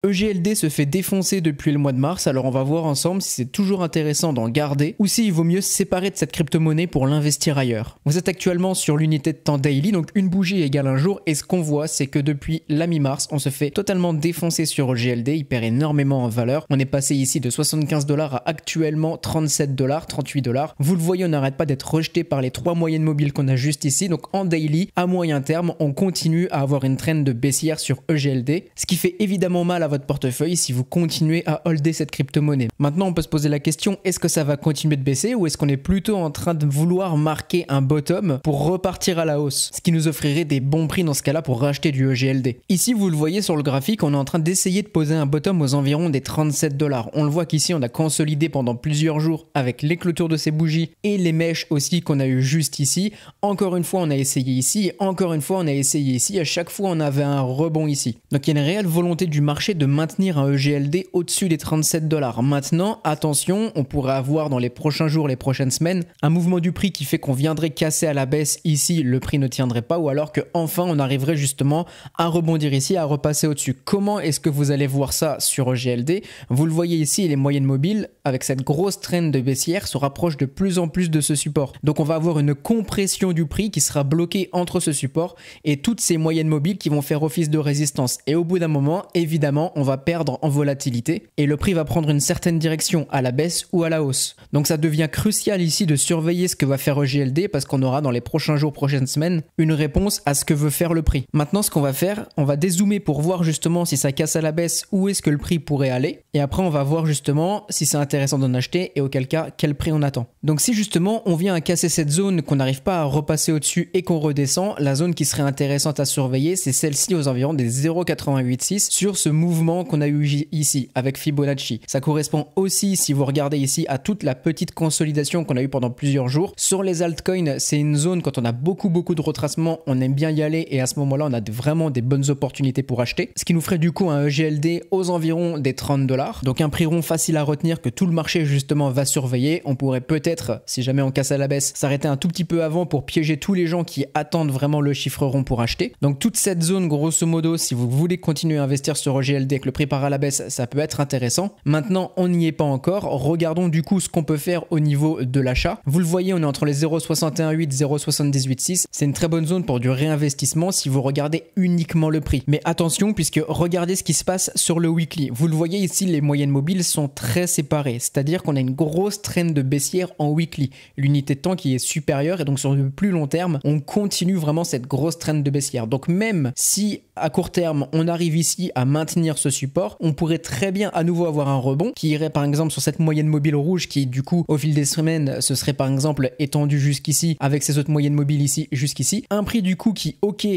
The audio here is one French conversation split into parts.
EGLD se fait défoncer depuis le mois de mars, alors on va voir ensemble si c'est toujours intéressant d'en garder ou s'il vaut mieux se séparer de cette crypto-monnaie pour l'investir ailleurs. Vous êtes actuellement sur l'unité de temps daily, donc une bougie égale un jour, et ce qu'on voit c'est que depuis la mi-mars, on se fait totalement défoncer sur EGLD, il perd énormément en valeur. On est passé ici de 75 $ à actuellement 37 $, 38 $. Vous le voyez, on n'arrête pas d'être rejeté par les 3 moyennes mobiles qu'on a juste ici, donc en daily, à moyen terme, on continue à avoir une trend de baissière sur EGLD, ce qui fait évidemment mal à votre portefeuille si vous continuez à holder cette crypto-monnaie. Maintenant, on peut se poser la question, est-ce que ça va continuer de baisser ou est-ce qu'on est plutôt en train de vouloir marquer un bottom pour repartir à la hausse, ce qui nous offrirait des bons prix dans ce cas-là pour racheter du EGLD. Ici, vous le voyez sur le graphique, on est en train d'essayer de poser un bottom aux environs des 37 $. On le voit qu'ici, on a consolidé pendant plusieurs jours avec les clôtures de ces bougies et les mèches aussi qu'on a eu juste ici. Encore une fois, on a essayé ici, encore une fois, on a essayé ici. À chaque fois, on avait un rebond ici. Donc, il y a une réelle volonté du marché de maintenir un EGLD au-dessus des 37 $. Maintenant, attention, on pourrait avoir dans les prochains jours, les prochaines semaines, un mouvement du prix qui fait qu'on viendrait casser à la baisse ici, le prix ne tiendrait pas, ou alors qu'enfin, on arriverait justement à rebondir ici, à repasser au-dessus. Comment est-ce que vous allez voir ça sur EGLD? Vous le voyez ici, les moyennes mobiles, avec cette grosse trend de baissière, se rapprochent de plus en plus de ce support. Donc on va avoir une compression du prix qui sera bloquée entre ce support et toutes ces moyennes mobiles qui vont faire office de résistance. Et au bout d'un moment, évidemment, on va perdre en volatilité et le prix va prendre une certaine direction à la baisse ou à la hausse. Donc ça devient crucial ici de surveiller ce que va faire EGLD parce qu'on aura dans les prochains jours, prochaines semaines, une réponse à ce que veut faire le prix. Maintenant, ce qu'on va faire, on va dézoomer pour voir justement si ça casse à la baisse, où est-ce que le prix pourrait aller. Et après, on va voir justement si c'est intéressant d'en acheter et auquel cas, quel prix on attend. Donc si justement, on vient à casser cette zone, qu'on n'arrive pas à repasser au-dessus et qu'on redescend, la zone qui serait intéressante à surveiller, c'est celle-ci aux environs des 0,886 sur ce mouvement qu'on a eu ici avec Fibonacci. Ça correspond aussi, si vous regardez ici, à toute la petite consolidation qu'on a eu pendant plusieurs jours. Sur les altcoins, c'est une zone, quand on a beaucoup de retracements, on aime bien y aller et à ce moment-là, on a vraiment des bonnes opportunités pour acheter. Ce qui nous ferait du coup un EGLD aux environs des 30 $. Donc un prix rond facile à retenir que tout le marché justement va surveiller. On pourrait peut-être, si jamais on casse à la baisse, s'arrêter un tout petit peu avant pour piéger tous les gens qui attendent vraiment le chiffre rond pour acheter. Donc toute cette zone, grosso modo, si vous voulez continuer à investir sur EGLD et que le prix part à la baisse, ça peut être intéressant. Maintenant, on n'y est pas encore. Regardons du coup ce qu'on peut faire au niveau de l'achat. Vous le voyez, on est entre les 0,618 et 0,786. C'est une très bonne zone pour du réinvestissement si vous regardez uniquement le prix. Mais attention, puisque regardez ce qui se passe sur le weekly. Vous le voyez ici, les moyennes mobiles sont très séparées. C'est-à-dire qu'on a une grosse trend de baissière en weekly. L'unité de temps qui est supérieure et donc sur le plus long terme, on continue vraiment cette grosse trend de baissière. Donc même si à court terme, on arrive ici à maintenir ce support, on pourrait très bien à nouveau avoir un rebond qui irait par exemple sur cette moyenne mobile rouge qui du coup au fil des semaines se serait par exemple étendu jusqu'ici avec ces autres moyennes mobiles ici jusqu'ici. Un prix du coup qui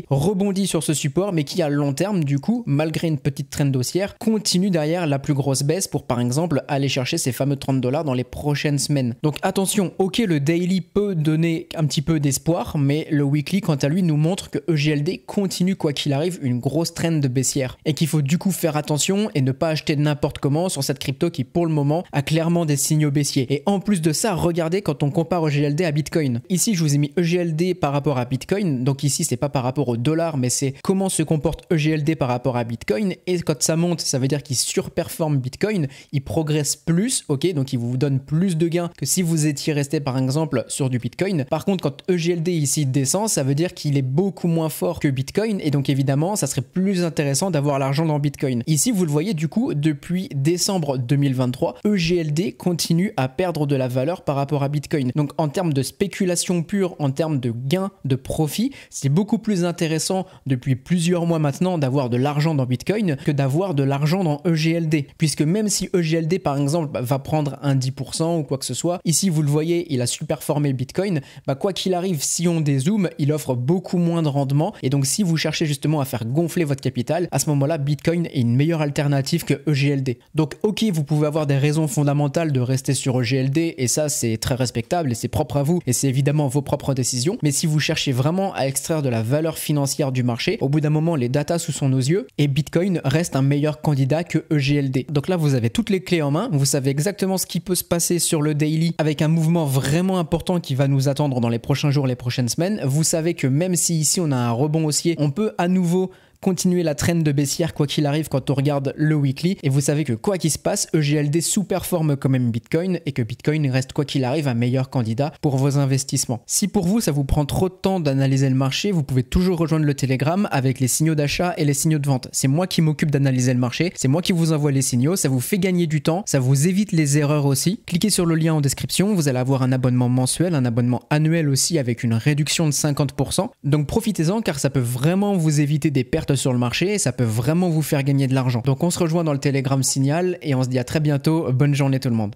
rebondit sur ce support mais qui à long terme du coup malgré une petite trend haussière continue derrière la plus grosse baisse pour par exemple aller chercher ces fameux 30 $ dans les prochaines semaines. Donc attention, le daily peut donner un petit peu d'espoir mais le weekly quant à lui nous montre que EGLD continue quoi qu'il arrive une grosse trend de baissière et qu'il faut du coup faire attention et ne pas acheter n'importe comment sur cette crypto qui pour le moment a clairement des signaux baissiers. Et en plus de ça, regardez quand on compare EGLD à Bitcoin. Ici, je vous ai mis EGLD par rapport à Bitcoin. Donc ici, c'est pas par rapport au dollar, mais c'est comment se comporte EGLD par rapport à Bitcoin. Et quand ça monte, ça veut dire qu'il surperforme Bitcoin, il progresse plus, ok, donc il vous donne plus de gains que si vous étiez resté par exemple sur du Bitcoin. Par contre, quand EGLD ici descend, ça veut dire qu'il est beaucoup moins fort que Bitcoin et donc évidemment, ça serait plus intéressant d'avoir l'argent dans Bitcoin. Ici, vous le voyez du coup, depuis décembre 2023, EGLD continue à perdre de la valeur par rapport à Bitcoin. Donc en termes de spéculation pure, en termes de gains, de profit, c'est beaucoup plus intéressant depuis plusieurs mois maintenant d'avoir de l'argent dans Bitcoin que d'avoir de l'argent dans EGLD. Puisque même si EGLD par exemple va prendre un 10% ou quoi que ce soit, ici vous le voyez, il a superformé Bitcoin, quoi qu'il arrive, si on dézoome, il offre beaucoup moins de rendement et donc si vous cherchez justement à faire gonfler votre capital, à ce moment-là, Bitcoin est une meilleure alternative que EGLD. Donc ok, vous pouvez avoir des raisons fondamentales de rester sur EGLD et ça c'est très respectable et c'est propre à vous et c'est évidemment vos propres décisions, mais si vous cherchez vraiment à extraire de la valeur financière du marché, au bout d'un moment les datas sous nos yeux et Bitcoin reste un meilleur candidat que EGLD. Donc là vous avez toutes les clés en main, vous savez exactement ce qui peut se passer sur le daily avec un mouvement vraiment important qui va nous attendre dans les prochains jours, les prochaines semaines. Vous savez que même si ici on a un rebond haussier, on peut à nouveau continuer la trend de baissière quoi qu'il arrive quand on regarde le weekly. Et vous savez que quoi qu'il se passe, EGLD sous-performe quand même Bitcoin et que Bitcoin reste quoi qu'il arrive un meilleur candidat pour vos investissements. Si pour vous ça vous prend trop de temps d'analyser le marché, vous pouvez toujours rejoindre le Telegram avec les signaux d'achat et les signaux de vente. C'est moi qui m'occupe d'analyser le marché, c'est moi qui vous envoie les signaux, ça vous fait gagner du temps, ça vous évite les erreurs aussi. Cliquez sur le lien en description, vous allez avoir un abonnement mensuel, un abonnement annuel aussi avec une réduction de 50%. Donc profitez-en car ça peut vraiment vous éviter des pertes sur le marché et ça peut vraiment vous faire gagner de l'argent. Donc on se rejoint dans le Telegram Signal et on se dit à très bientôt. Bonne journée tout le monde.